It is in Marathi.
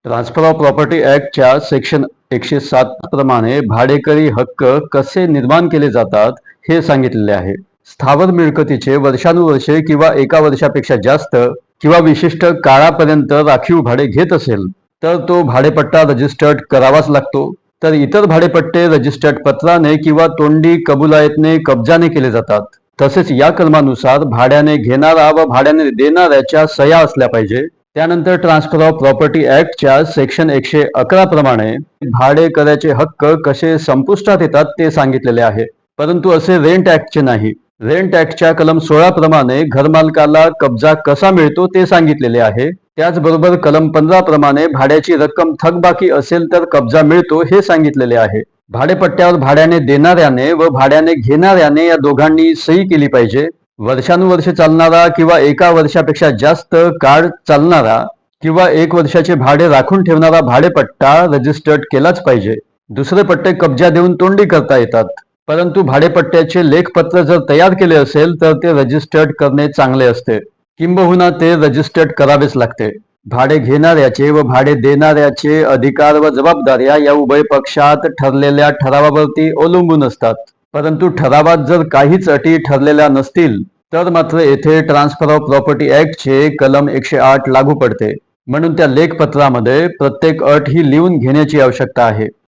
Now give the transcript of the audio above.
ट्रान्सफर ऑफ प्रॉपर्टी ॲक्टच्या सेक्शन 107 प्रमाणे भाडेकरी हक्क कसे निर्माण केले जातात हे सांगितलेले आहे. स्थावर मिळकतीचे वर्षानुवर्षे किंवा एका वर्षापेक्षा जास्त किंवा विशिष्ट काळापर्यंत राखीव भाडे घेत असेल तर तो भाडेपट्टा रजिस्टर्ड करावाच लागतो. तर इतर भाडेपट्टे रजिस्टर्ड पत्राने किंवा तोंडी कबुलायतने कब्जाने केले जातात. तसेच या कलमानुसार भाड्याने घेणारा व भाड्याने देणाऱ्याच्या सह्या असल्या पाहिजे. त्यानंतर ट्रान्सफर ऑफ प्रॉपर्टी ॲक्टच्या सेक्शन 111 प्रमाणे भाडेकऱ्याचे हक्क कसे संपुष्टात येतात ते सांगितलेले आहे. परंतु असे रेंट ॲक्टचे नाही. रेंट ॲक्टच्या कलम 16 प्रमाणे घरमालकाला कब्जा कसा मिळतो ते सांगितलेले आहे. त्याचबरोबर कलम 15 प्रमाणे भाड्याची रक्कम थकबाकी असेल तर कब्जा मिळतो हे सांगितलेले आहे. भाडेपट्ट्यावर भाड्याने देणाऱ्याने व भाड्याने घेणाऱ्याने या दोघांनी सही केली पाहिजे. वर्षानुवर्षे चालणारा किंवा एका वर्षापेक्षा जास्त काळ चालणारा किंवा 1 वर्षाचे भाडे राखून ठेवणारा भाडेपट्टा रजिस्टर्ड केलाच पाहिजे. दुसरे पट्टे कब्जा देऊन तोंडी करता येतात, परंतु भाडेपट्ट्याचे लेखपत्र जर तयार केले असेल तर ते रजिस्टर्ड करणे चांगले असते, किंबहुना ते रजिस्टर्ड करावेच लागते. भाडे घेणाऱ्याचे व भाडे देणाऱ्याचे अधिकार व जबाबदाऱ्या या उभय पक्षात ठरलेल्या ठरावावरती अवलंबून असतात. परंतु ठरावात जर काहीच अटी ठरलेल्या नसतील तर मात्र येथे ट्रान्सफर ऑफ प्रॉपर्टी ॲक्टचे कलम 108 लागू पडते. म्हणून त्या लेखपत्रामध्ये प्रत्येक अट ही लिहून घेण्याची आवश्यकता आहे.